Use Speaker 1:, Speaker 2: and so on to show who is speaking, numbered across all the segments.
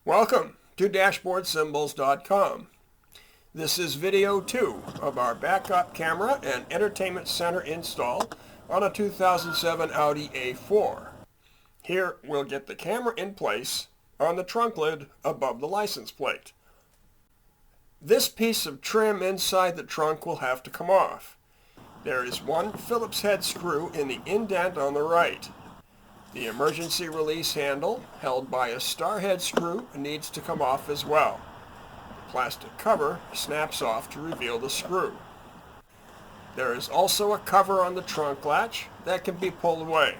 Speaker 1: Welcome to DashboardSymbols.com. This is video 2 of our backup camera and entertainment center install on a 2007 Audi A4. Here we'll get the camera in place on the trunk lid above the license plate. This piece of trim inside the trunk will have to come off. There is one Phillips head screw in the indent on the right. The emergency release handle, held by a star head screw, needs to come off as well. The plastic cover snaps off to reveal the screw. There is also a cover on the trunk latch that can be pulled away.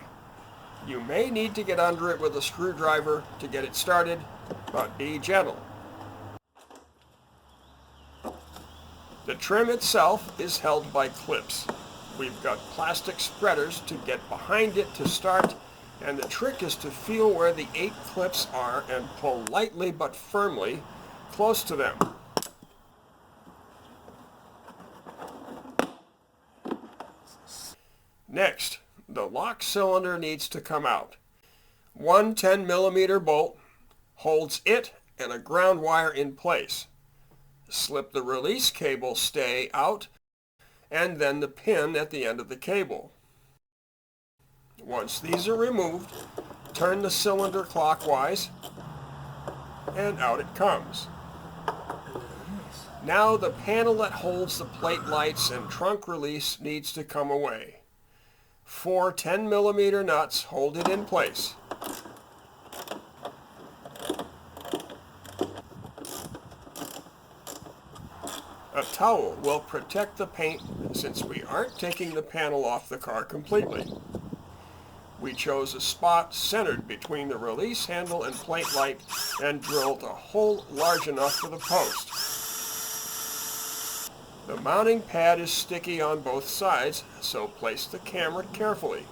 Speaker 1: You may need to get under it with a screwdriver to get it started, but be gentle. The trim itself is held by clips. We've got plastic spreaders to get behind it to start, and the trick is to feel where the 8 clips are and pull lightly but firmly close to them. Next, the lock cylinder needs to come out. One 10mm bolt holds it and a ground wire in place. Slip the release cable stay out and then the pin at the end of the cable. Once these are removed, turn the cylinder clockwise and out it comes. Now the panel that holds the plate lights and trunk release needs to come away. 4 10mm nuts hold it in place. A towel will protect the paint since we aren't taking the panel off the car completely. We chose a spot centered between the release handle and plate light and drilled a hole large enough for the post. The mounting pad is sticky on both sides, so place the camera carefully.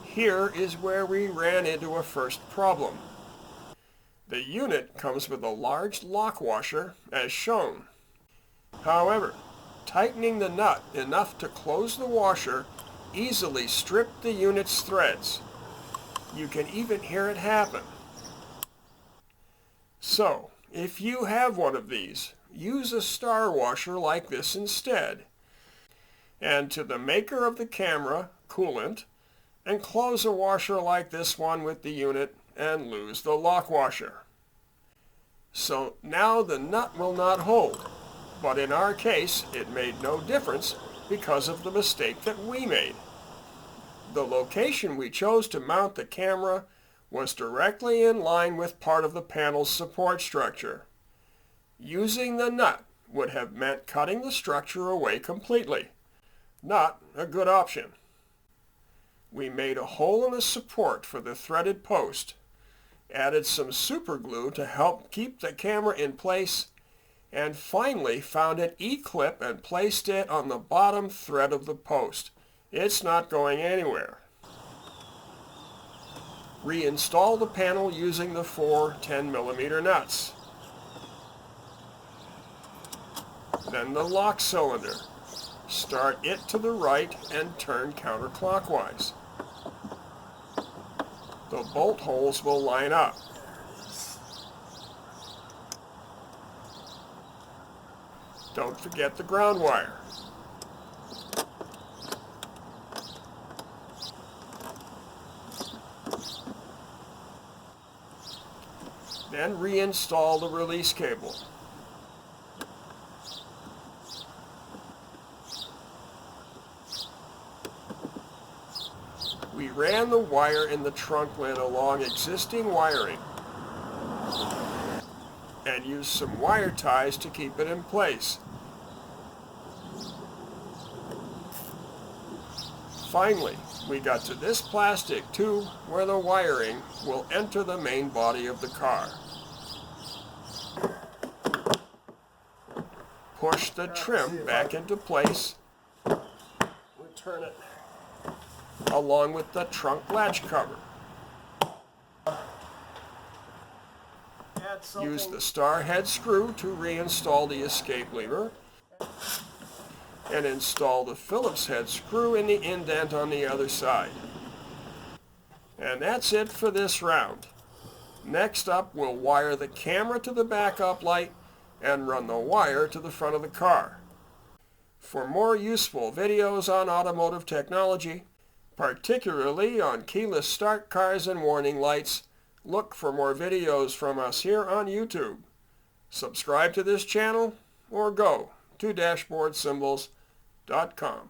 Speaker 1: Here is where we ran into a first problem. The unit comes with a large lock washer as shown. However, tightening the nut enough to close the washer easily stripped the unit's threads. You can even hear it happen. So, if you have one of these, use a star washer like this instead. And to the maker of the camera, coolant, and close a washer like this one with the unit and lose the lock washer. So now the nut will not hold, but in our case it made no difference because of the mistake that we made. The location we chose to mount the camera was directly in line with part of the panel's support structure. Using the nut would have meant cutting the structure away completely. Not a good option. We made a hole in the support for the threaded post, added some super glue to help keep the camera in place, and finally found an E-clip and placed it on the bottom thread of the post. It's not going anywhere. Reinstall the panel using the 4 10mm nuts. Then the lock cylinder. Start it to the right and turn counterclockwise. The bolt holes will line up. Don't forget the ground wire. Then reinstall the release cable. We ran the wire in the trunk lid along existing wiring and used some wire ties to keep it in place. Finally, we got to this plastic tube where the wiring will enter the main body of the car. Push the trim back into place. We turn it along with the trunk latch cover. Use the star head screw to reinstall the escape lever and install the Phillips head screw in the indent on the other side. And that's it for this round. Next up, we'll wire the camera to the backup light and run the wire to the front of the car. For more useful videos on automotive technology, particularly on keyless start cars and warning lights, look for more videos from us here on YouTube. Subscribe to this channel or go to DashboardSymbols.com.